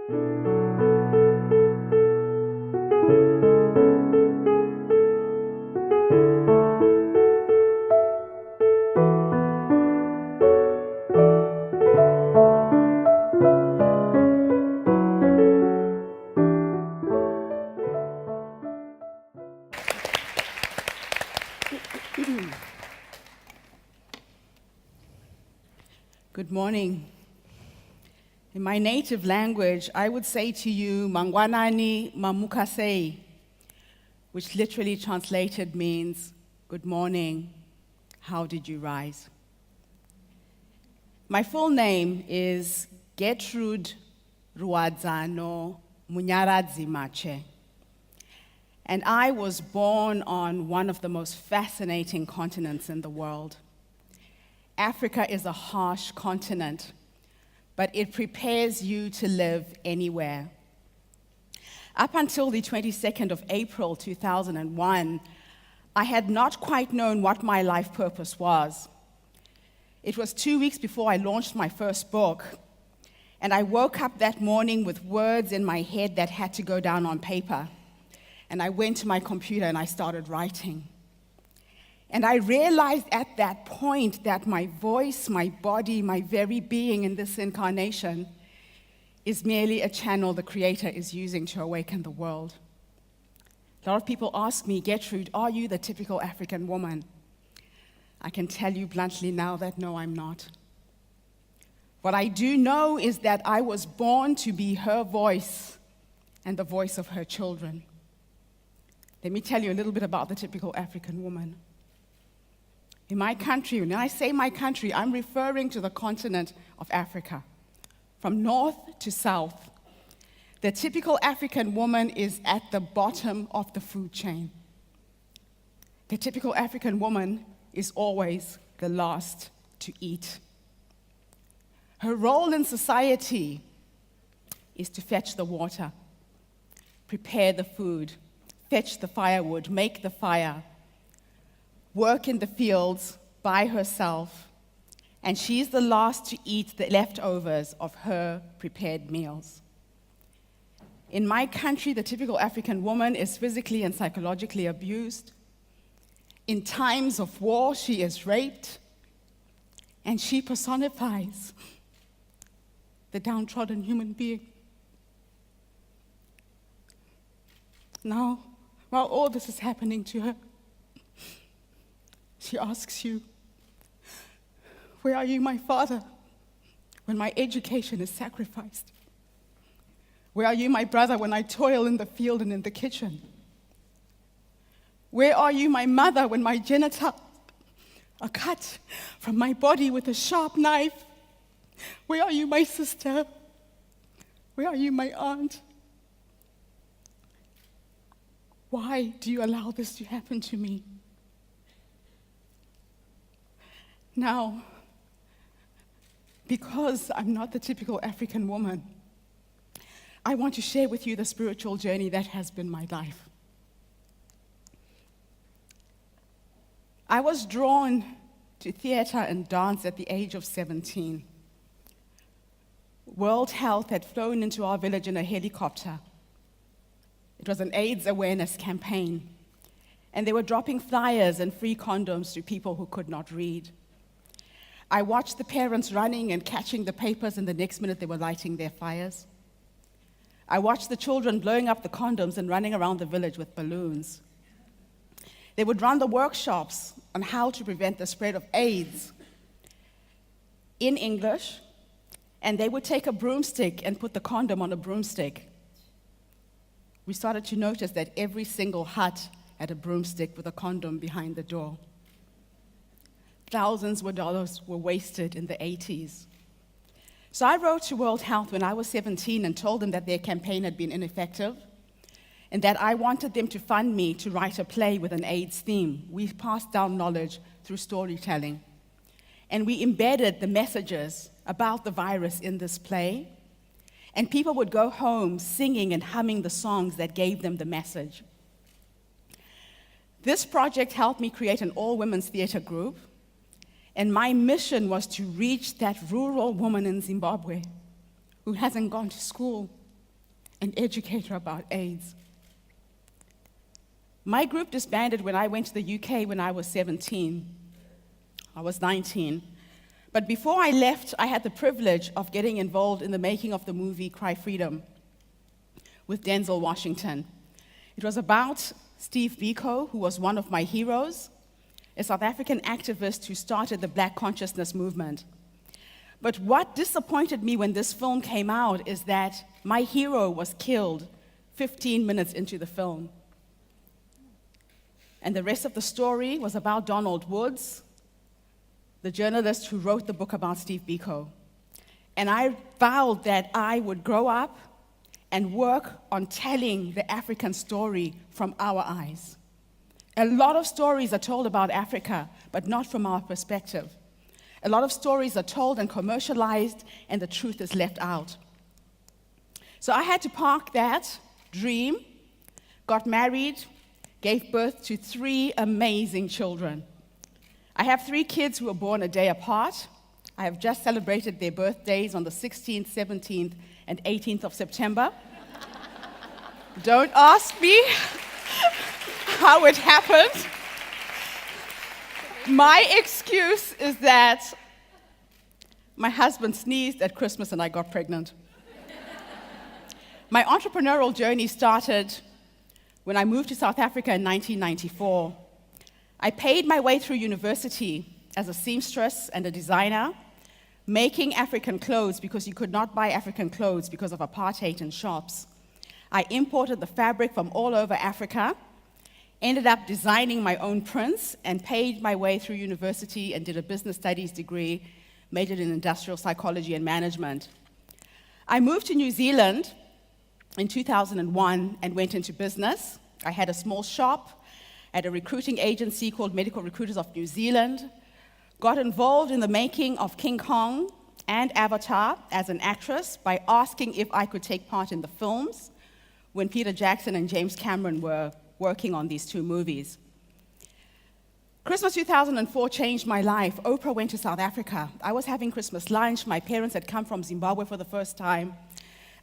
Good morning. In my native language, I would say to you, Mangwanani Mamukasei, which literally translated means, good morning, how did you rise? My full name is Gertrude Ruadzano Munyaradzimache, and I was born on one of the most fascinating continents in the world. Africa is a harsh continent, but it prepares you to live anywhere. Up until the 22nd of April 2001, I had not quite known what my life purpose was. It was 2 weeks before I launched my first book, and I woke up that morning with words in my head that had to go down on paper. And I went to my computer and I started writing. And I realized at that point that my voice, my body, my very being in this incarnation is merely a channel the Creator is using to awaken the world. A lot of people ask me, Gertrude, are you the typical African woman? I can tell you bluntly now that no, I'm not. What I do know is that I was born to be her voice and the voice of her children. Let me tell you a little bit about the typical African woman. In my country, when I say my country, I'm referring to the continent of Africa, from north to south. The typical African woman is at the bottom of the food chain. The typical African woman is always the last to eat. Her role in society is to fetch the water, prepare the food, fetch the firewood, make the fire, work in the fields by herself, and she's the last to eat the leftovers of her prepared meals. In my country, the typical African woman is physically and psychologically abused. In times of war, she is raped, and she personifies the downtrodden human being. Now, while all this is happening to her, she asks you, where are you, my father, when my education is sacrificed? Where are you, my brother, when I toil in the field and in the kitchen? Where are you, my mother, when my genitals are cut from my body with a sharp knife? Where are you, my sister? Where are you, my aunt? Why do you allow this to happen to me? Now, because I'm not the typical African woman, I want to share with you the spiritual journey that has been my life. I was drawn to theater and dance at the age of 17. World Health had flown into our village in a helicopter. It was an AIDS awareness campaign, and they were dropping flyers and free condoms to people who could not read. I watched the parents running and catching the papers, and the next minute they were lighting their fires. I watched the children blowing up the condoms and running around the village with balloons. They would run the workshops on how to prevent the spread of AIDS in English, and they would take a broomstick and put the condom on a broomstick. We started to notice that every single hut had a broomstick with a condom behind the door. Thousands of dollars were wasted in the 80s. So I wrote to World Health when I was 17 and told them that their campaign had been ineffective and that I wanted them to fund me to write a play with an AIDS theme. We passed down knowledge through storytelling. And we embedded the messages about the virus in this play. And people would go home singing and humming the songs that gave them the message. This project helped me create an all-women's theater group. And my mission was to reach that rural woman in Zimbabwe who hasn't gone to school, an educator about AIDS. My group disbanded when I went to the UK when I was 17. I was 19. But before I left, I had the privilege of getting involved in the making of the movie Cry Freedom with Denzel Washington. It was about Steve Biko, who was one of my heroes, a South African activist who started the Black consciousness movement. But what disappointed me when this film came out is that my hero was killed 15 minutes into the film. And the rest of the story was about Donald Woods, the journalist who wrote the book about Steve Biko. And I vowed that I would grow up and work on telling the African story from our eyes. A lot of stories are told about Africa, but not from our perspective. A lot of stories are told and commercialized, and the truth is left out. So I had to park that dream, got married, gave birth to 3 amazing children. I have 3 kids who were born a day apart. I have just celebrated their birthdays on the 16th, 17th, and 18th of September. Don't ask me how it happened. My excuse is that my husband sneezed at Christmas and I got pregnant. My entrepreneurial journey started when I moved to South Africa in 1994. I paid my way through university as a seamstress and a designer, making African clothes because you could not buy African clothes because of apartheid in shops. I imported the fabric from all over Africa, ended up designing my own prints, and paid my way through university and did a business studies degree, majored in industrial psychology and management. I moved to New Zealand in 2001 and went into business. I had a small shop at a recruiting agency called Medical Recruiters of New Zealand, got involved in the making of King Kong and Avatar as an actress by asking if I could take part in the films when Peter Jackson and James Cameron were working on these 2 movies. Christmas 2004 changed my life. Oprah went to South Africa. I was having Christmas lunch. My parents had come from Zimbabwe for the first time.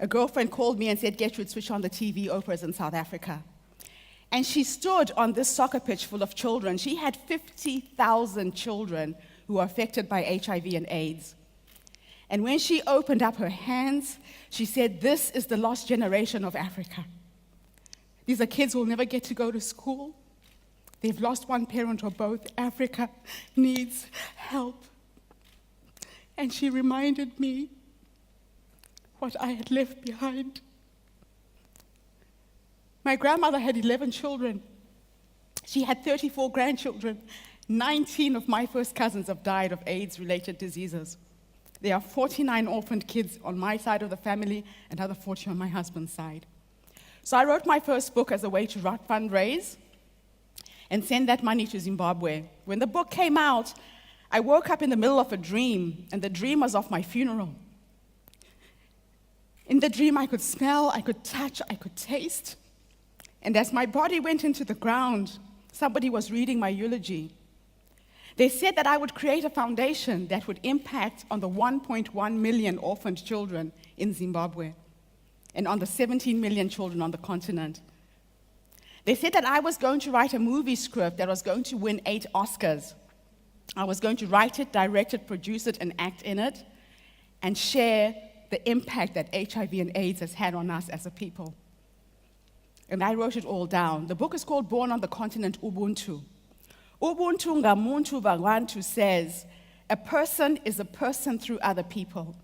A girlfriend called me and said, Gertrude, switch on the TV, Oprah's in South Africa. And she stood on this soccer pitch full of children. She had 50,000 children who were affected by HIV and AIDS. And when she opened up her hands, she said, this is the lost generation of Africa. These are kids who will never get to go to school. They've lost one parent or both. Africa needs help. And she reminded me what I had left behind. My grandmother had 11 children. She had 34 grandchildren. 19 of my first cousins have died of AIDS-related diseases. There are 49 orphaned kids on my side of the family, another 40 on my husband's side. So I wrote my first book as a way to fundraise and send that money to Zimbabwe. When the book came out, I woke up in the middle of a dream, and the dream was of my funeral. In the dream, I could smell, I could touch, I could taste. And as my body went into the ground, somebody was reading my eulogy. They said that I would create a foundation that would impact on the 1.1 million orphaned children in Zimbabwe and on the 17 million children on the continent. They said that I was going to write a movie script that was going to win 8 Oscars. I was going to write it, direct it, produce it, and act in it, and share the impact that HIV and AIDS has had on us as a people. And I wrote it all down. The book is called Born on the Continent, Ubuntu. Ubuntu ngamuntu vantu says, a person is a person through other people.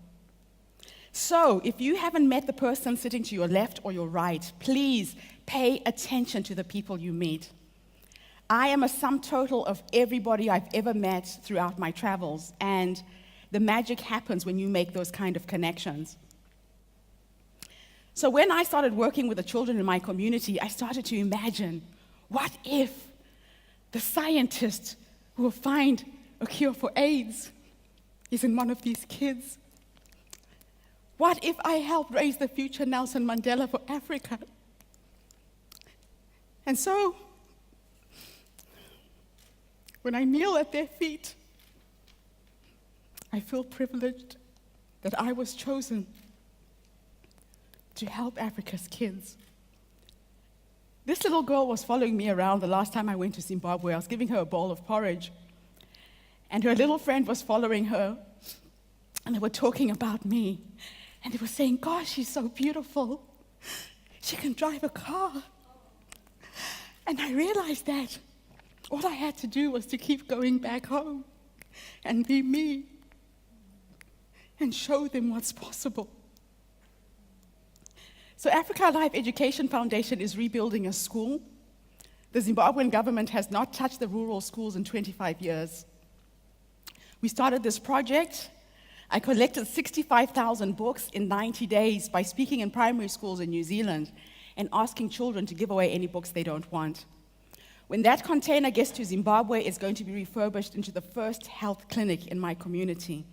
So, if you haven't met the person sitting to your left or your right, please pay attention to the people you meet. I am a sum total of everybody I've ever met throughout my travels, and the magic happens when you make those kind of connections. So when I started working with the children in my community, I started to imagine, what if the scientist who will find a cure for AIDS is in one of these kids? What if I help raise the future Nelson Mandela for Africa? And so, when I kneel at their feet, I feel privileged that I was chosen to help Africa's kids. This little girl was following me around the last time I went to Zimbabwe. I was giving her a bowl of porridge. And her little friend was following her. And they were talking about me. And they were saying, gosh, she's so beautiful. She can drive a car. And I realized that all I had to do was to keep going back home and be me and show them what's possible. So Africa Life Education Foundation is rebuilding a school. The Zimbabwean government has not touched the rural schools in 25 years. We started this project. I collected 65,000 books in 90 days by speaking in primary schools in New Zealand and asking children to give away any books they don't want. When that container gets to Zimbabwe, it's going to be refurbished into the first health clinic in my community.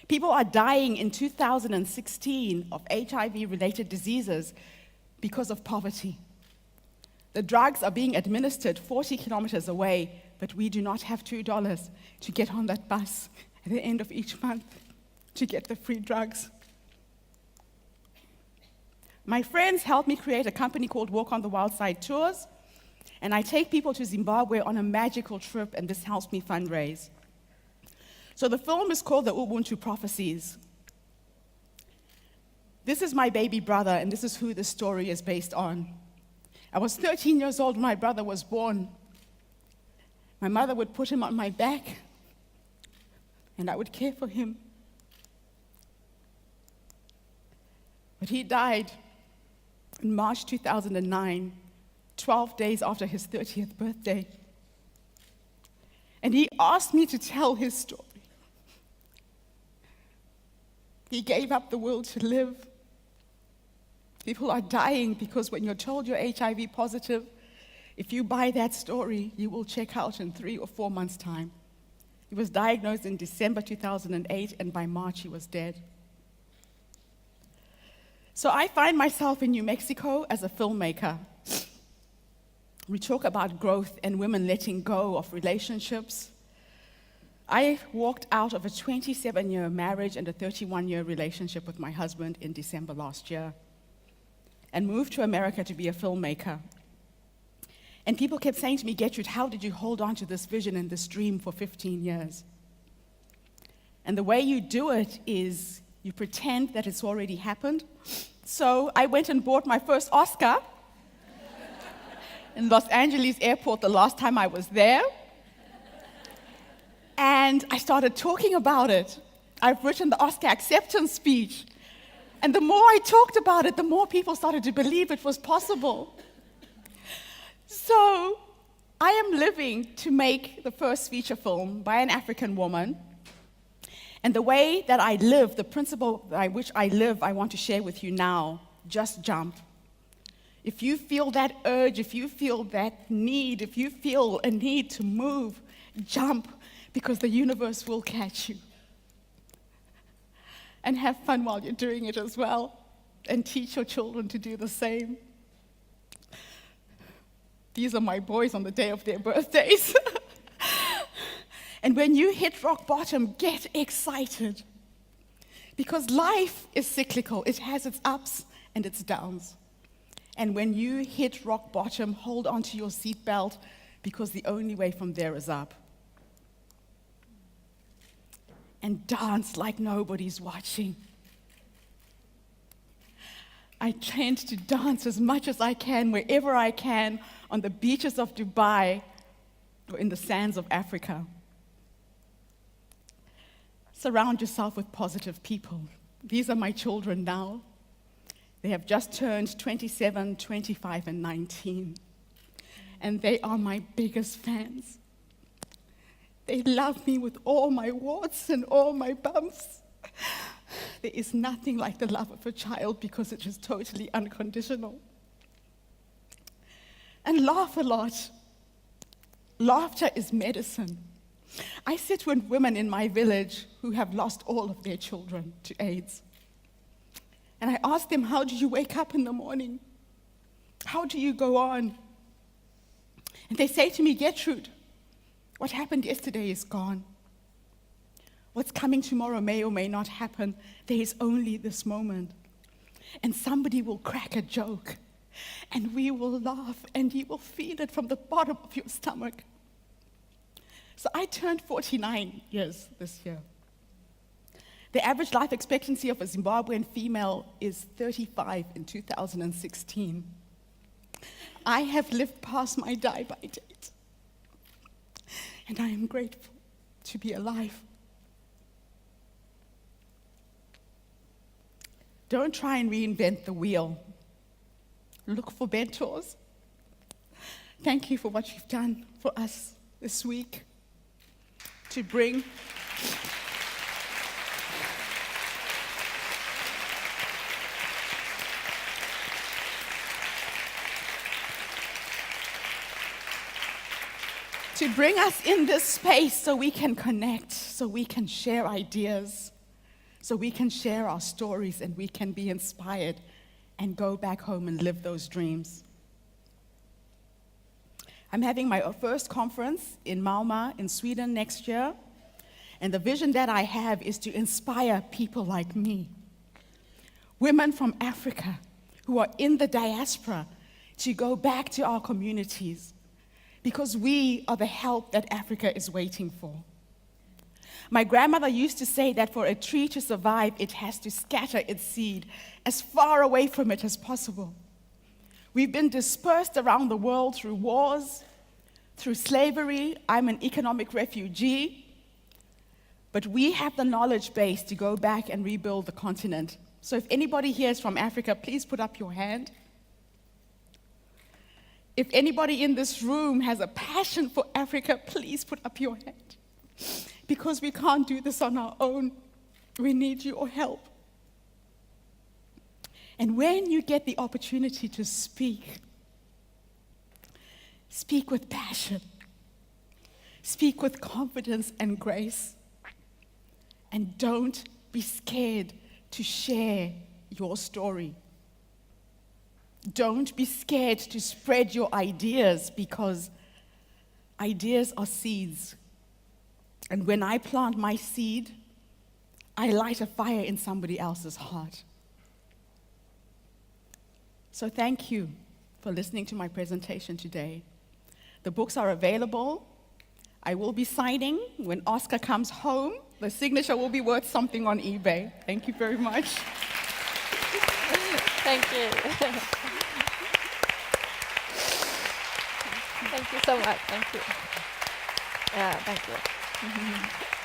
People are dying in 2016 of HIV-related diseases because of poverty. The drugs are being administered 40 kilometers away, but we do not have $2 to get on that bus at the end of each month to get the free drugs. My friends helped me create a company called Walk on the Wild Side Tours, and I take people to Zimbabwe on a magical trip, and this helps me fundraise. So the film is called the Ubuntu Prophecies. This is my baby brother, and this is who the story is based on. I was 13 years old when my brother was born. My mother would put him on my back, and I would care for him. But he died in March 2009, 12 days after his 30th birthday. And he asked me to tell his story. He gave up the will to live. People are dying because when you're told you're HIV positive, if you buy that story, you will check out in 3 or 4 months' time. He was diagnosed in December 2008, and by March he was dead. So I find myself in New Mexico as a filmmaker. We talk about growth and women letting go of relationships. I walked out of a 27-year marriage and a 31-year relationship with my husband in December last year and moved to America to be a filmmaker. And people kept saying to me, Gertrude, how did you hold on to this vision and this dream for 15 years? And the way you do it is you pretend that it's already happened. So I went and bought my first Oscar in Los Angeles airport the last time I was there. And I started talking about it. I've written the Oscar acceptance speech. And the more I talked about it, the more people started to believe it was possible. So I am living to make the first feature film by an African woman. And the way that I live, the principle by which I live, I want to share with you now. Just jump. If you feel that urge, if you feel that need, if you feel a need to move, jump, because the universe will catch you. And have fun while you're doing it as well, and teach your children to do the same. These are my boys on the day of their birthdays. And when you hit rock bottom, get excited. Because life is cyclical. It has its ups and its downs. And when you hit rock bottom, hold onto your seatbelt, because the only way from there is up. And dance like nobody's watching. I tend to dance as much as I can, wherever I can, on the beaches of Dubai or in the sands of Africa. Surround yourself with positive people. These are my children now. They have just turned 27, 25, and 19. And they are my biggest fans. They love me with all my warts and all my bumps. There is nothing like the love of a child, because it is totally unconditional. And laugh a lot. Laughter is medicine. I sit with women in my village who have lost all of their children to AIDS. And I ask them, how do you wake up in the morning? How do you go on? And they say to me, Gertrude, what happened yesterday is gone. What's coming tomorrow may or may not happen. There is only this moment. and somebody will crack a joke, and we will laugh, and you will feel it from the bottom of your stomach. So I turned 49 years this year. The average life expectancy of a Zimbabwean female is 35 in 2016. I have lived past my die-by date, and I am grateful to be alive. Don't try and reinvent the wheel. Look for mentors. Thank you for what you've done for us this week to bring us in this space so we can connect, so we can share ideas, so we can share our stories, and we can be inspired and go back home and live those dreams. I'm having my first conference in Malmö in Sweden next year, and the vision that I have is to inspire people like me, women from Africa who are in the diaspora, to go back to our communities, because we are the help that Africa is waiting for. My grandmother used to say that for a tree to survive, it has to scatter its seed as far away from it as possible. We've been dispersed around the world through wars, through slavery. I'm an economic refugee. But we have the knowledge base to go back and rebuild the continent. So if anybody here is from Africa, please put up your hand. If anybody in this room has a passion for Africa, please put up your hand. Because we can't do this on our own. We need your help. And when you get the opportunity to speak, speak with passion. Speak with confidence and grace. And don't be scared to share your story. Don't be scared to spread your ideas, because ideas are seeds. And when I plant my seed, I light a fire in somebody else's heart. So thank you for listening to my presentation today. The books are available. I will be signing when Oscar comes home. The signature will be worth something on eBay. Thank you very much. Thank you. Thank you so much. Thank you. Yeah, thank you.